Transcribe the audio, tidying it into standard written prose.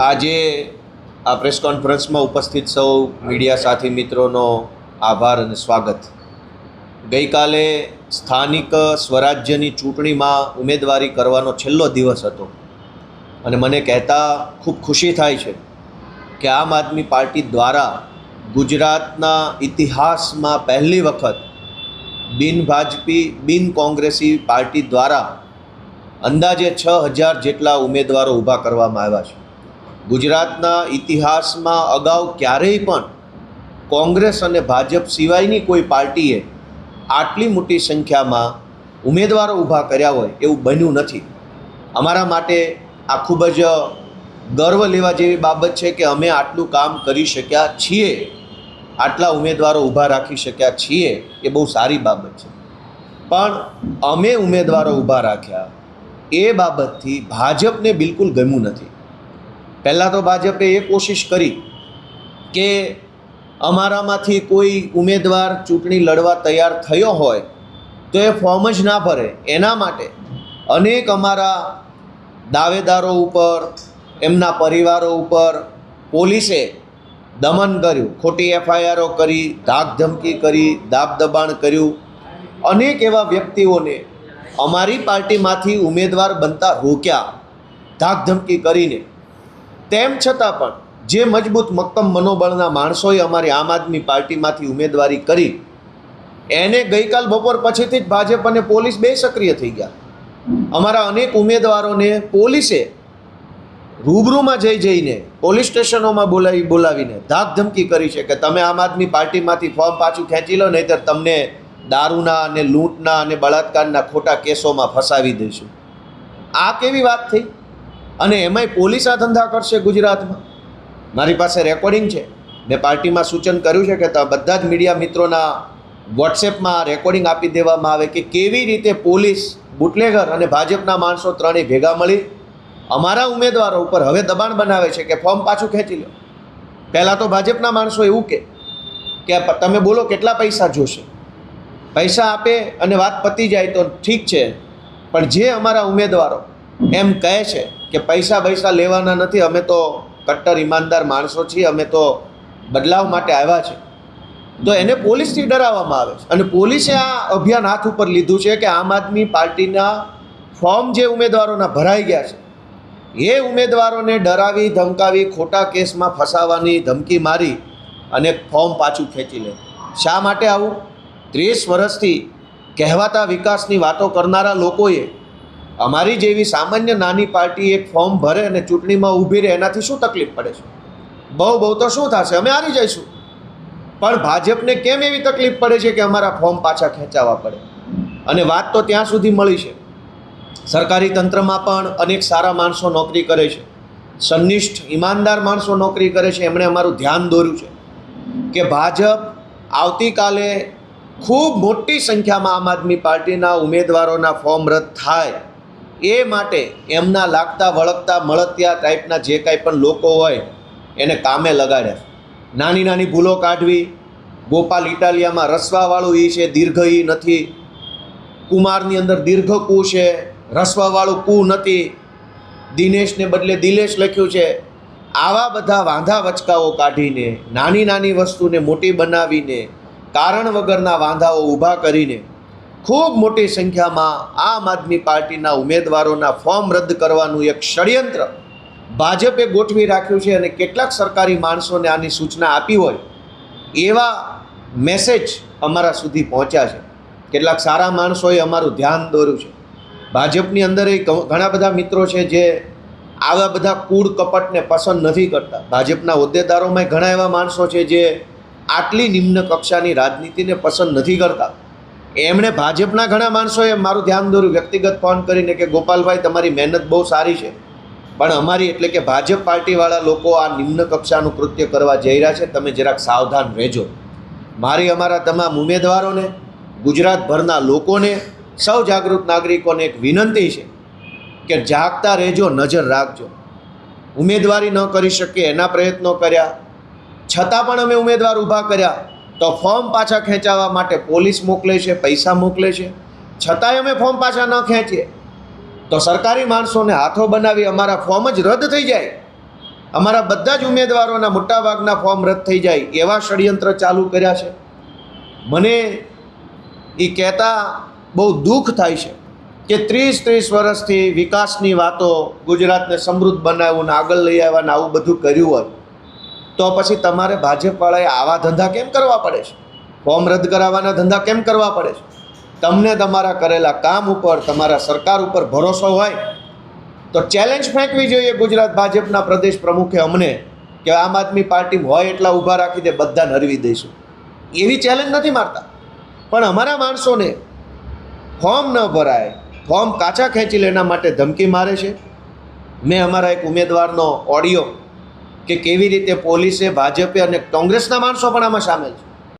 આજે આ પ્રેસ કોન્ફરન્સમાં ઉપસ્થિત સૌ મીડિયા સાથી મિત્રોનો આભાર અને સ્વાગત. ગઈકાલે સ્થાનિક સ્વરાજ્યની ચૂંટણીમાં ઉમેદવારી કરવાનો છેલ્લો દિવસ હતો અને મને કહેતા ખૂબ ખુશી થાય છે કે આમ આદમી પાર્ટી દ્વારા ગુજરાતના ઇતિહાસમાં પહેલી વખત બિન ભાજપી બિન કોંગ્રેસી પાર્ટી દ્વારા અંદાજે 6000 જેટલા ઉમેદવારો ઊભા કરવામાં આવ્યા છે. ગુજરાતના ઇતિહાસમાં અગાઉ ક્યારેય પણ કોંગ્રેસ અને ભાજપ સિવાયની કોઈ પાર્ટીએ આટલી મોટી સંખ્યામાં ઉમેદવારો ઊભા કર્યા હોય એવું બન્યું નથી. અમારા માટે આ ખૂબ જ ગર્વ લેવા જેવી બાબત છે કે અમે આટલું કામ કરી શક્યા છીએ, આટલા ઉમેદવારો ઊભા રાખી શક્યા છીએ, એ બહુ સારી બાબત છે. પણ અમે ઉમેદવારો ઊભા રાખ્યા એ બાબતથી ભાજપને બિલકુલ ગમ્યું નથી. પહેલાં તો ભાજપે એ કોશિશ કરી કે અમારામાંથી કોઈ ઉમેદવાર ચૂંટણી લડવા તૈયાર થયો હોય તો એ ફોર્મ જ ના ભરે. એના માટે અનેક અમારા દાવેદારો ઉપર, એમના પરિવારો ઉપર પોલીસે દમન કર્યું, ખોટી એફઆઈઆરો કરી, ધાકધમકી કરી, દાબ દબાણ કર્યું. અનેક એવા વ્યક્તિઓને અમારી પાર્ટીમાંથી ઉમેદવાર બનતા રોક્યા ધાકધમકી કરીને. તેમ છતાં પણ જે મજબૂત મક્કમ મનોબળના માણસોએ અમારી આમ આદમી પાર્ટીમાંથી ઉમેદવારી કરી એને ગઈકાલ બપોર પછીથી જ ભાજપ અને પોલીસ બે સક્રિય થઈ ગયા. અમારા અનેક ઉમેદવારોને પોલીસે રૂબરૂમાં જઈને પોલીસ સ્ટેશનોમાં બોલાવીને ધાકધમકી કરી છે કે તમે આમ આદમી પાર્ટીમાંથી ફોર્મ પાછું ખેંચી લો, નહીંતર તમને દારૂના અને લૂંટના અને બળાત્કારના ખોટા કેસોમાં ફસાવી દઈશું. આ કેવી વાત થઈ? અને એમાંય પોલીસ આ ધંધા કરશે ગુજરાતમાં. મારી પાસે રેકોર્ડિંગ છે. મેં પાર્ટીમાં સૂચન કર્યું છે કે બધા જ મીડિયા મિત્રોના વોટ્સએપમાં રેકોર્ડિંગ આપી દેવામાં આવે કે કેવી રીતે પોલીસ, બુટલેગર અને ભાજપના માણસો ત્રણેય ભેગા મળી અમારા ઉમેદવારો ઉપર હવે દબાણ બનાવે છે કે ફોર્મ પાછું ખેંચી લો. પહેલાં તો ભાજપના માણસો એવું કે તમે બોલો કેટલા પૈસા જોશે, પૈસા આપે અને વાત પતી જાય તો ઠીક છે. પણ જે અમારા ઉમેદવારો એમ કહે છે કે પૈસા લેવાના નથી, અમે તો કટ્ટર ઈમાનદાર માણસો છીએ, અમે તો બદલાવ માટે આવ્યા છે, તો એને પોલીસથી ડરાવવામાં આવે છે. અને પોલીસે આ અભિયાન હાથ ઉપર લીધું છે કે આમ આદમી પાર્ટીના ફોર્મ જે ઉમેદવારોના ભરાઈ ગયા છે એ ઉમેદવારોને ડરાવી ધમકાવી ખોટા કેસમાં ફસાવાની ધમકી મારી અને ફોર્મ પાછું ખેંચી લે. શા માટે આવું? 30 વર્ષથી કહેવાતા વિકાસની વાતો કરનારા લોકોએ અમારી જેવી સામાન્ય નાની પાર્ટી એક ફોર્મ ભરે અને ચૂંટણીમાં ઊભી રહે, એનાથી શું તકલીફ પડે છે? બહુ તો શું થશે, અમે હારી જઈશું. પણ ભાજપને કેમ એવી તકલીફ પડે છે કે અમારા ફોર્મ પાછા ખેંચાવવા પડે? અને વાત તો ત્યાં સુધી મળી છે, સરકારી તંત્રમાં પણ અનેક સારા માણસો નોકરી કરે છે, સનિષ્ઠ ઈમાનદાર માણસો નોકરી કરે છે. એમણે અમારું ધ્યાન દોર્યું છે કે ભાજપ આવતીકાલે ખૂબ મોટી સંખ્યામાં આમ આદમી પાર્ટીના ઉમેદવારોના ફોર્મ રદ થાય એ માટે એમના લાગતા વળગતા મળતિયા ટાઈપના જે કાંઈ પણ લોકો હોય એને કામે લગાડ્યા. નાની ભૂલો કાઢવી. ગોપાલ ઇટાલિયામાં રસવાવાળું ઈ છે, દીર્ઘ ઈ નથી. કુમારની અંદર દીર્ઘ કુ છે, રસવાવાળું કુ નથી. દિનેશને બદલે દિલેશ લખ્યું છે. આવા બધા વાંધા વચકાઓ કાઢીને, નાની વસ્તુને મોટી બનાવીને, કારણ વગરના વાંધાઓ ઊભા કરીને ખૂબ મોટી સંખ્યામાં આમ આદમી પાર્ટીના ઉમેદવારોના ફોર્મ રદ કરવાનું એક ષડયંત્ર ભાજપે ગોઠવી રાખ્યું છે. અને કેટલાક સરકારી માણસોને આની સૂચના આપી હોય એવા મેસેજ અમારા સુધી પહોંચ્યા છે. કેટલાક સારા માણસોએ અમારું ધ્યાન દોર્યું છે. ભાજપની અંદર ઘણા બધા મિત્રો છે જે આવા બધા કૂડ કપટને પસંદ નથી કરતા. ભાજપના હોદ્દેદારોમાં ઘણા એવા માણસો છે જે આટલી નિમ્ન કક્ષાની રાજનીતિને પસંદ નથી કરતા. એમણે ભાજપના ઘણા માણસોએ મારું ધ્યાન દોર્યું, વ્યક્તિગત ફોન કરીને કે ગોપાલભાઈ તમારી મહેનત બહુ સારી છે, પણ અમારી એટલે કે ભાજપ પાર્ટીવાળા લોકો આ નિમ્ન કક્ષાનું કૃત્ય કરવા જઈ રહ્યા છે, તમે જરાક સાવધાન રહેજો. મારી અમારા તમામ ઉમેદવારોને, ગુજરાતભરના લોકોને, સૌ જાગૃત નાગરિકોને એક વિનંતી છે કે જાગતા રહેજો, નજર રાખજો. ઉમેદવારી ન કરી શકીએ એના પ્રયત્નો કર્યા છતાં પણ અમે ઉમેદવાર ઊભા કર્યા તો ફોર્મ પાછા ખેંચાવવા માટે પોલીસ મોકલે છે, પૈસા મોકલે છે, છતાંય અમે ફોર્મ પાછા ન ખેંચીએ. તો સરકારી માણસોને હાથો બનાવી અમારા ફોર્મ જ રદ થઈ જાય, અમારા બધા જ ઉમેદવારોના મોટાભાગના ફોર્મ રદ થઈ જાય એવા ષડયંત્ર ચાલુ કર્યા છે. મને એ કહેતા બહુ દુઃખ થાય છે કે 30 વર્ષથી વિકાસની વાતો, ગુજરાતને સમૃદ્ધ બનાવ્યું ને આગળ લઈ આવ્યા ને આવું બધું કર્યું હોય તો પછી તમારે ભાજપવાળાએ આવા ધંધા કેમ કરવા પડે છે? ફોર્મ રદ કરાવવાના ધંધા કેમ કરવા પડે છે? તમને તમારા કરેલા કામ ઉપર, તમારા સરકાર ઉપર ભરોસો હોય તો ચેલેન્જ ફેંકવી જોઈએ ગુજરાત ભાજપના પ્રદેશ પ્રમુખે અમને કે આમ આદમી પાર્ટી હોય એટલા ઊભા રાખી દે, બધાને હરવી દઈશું. એવી ચેલેન્જ નથી મારતા, પણ અમારા માણસોને ફોર્મ ન ભરાય, ફોર્મ કાચા ખેંચી લે એના માટે ધમકી મારે છે. મેં અમારા એક ઉમેદવારનો ઓડિયો કે કેવી રીતે પોલીસે, ભાજપે અને કોંગ્રેસના માણસો પણ આમાં સામેલ છે,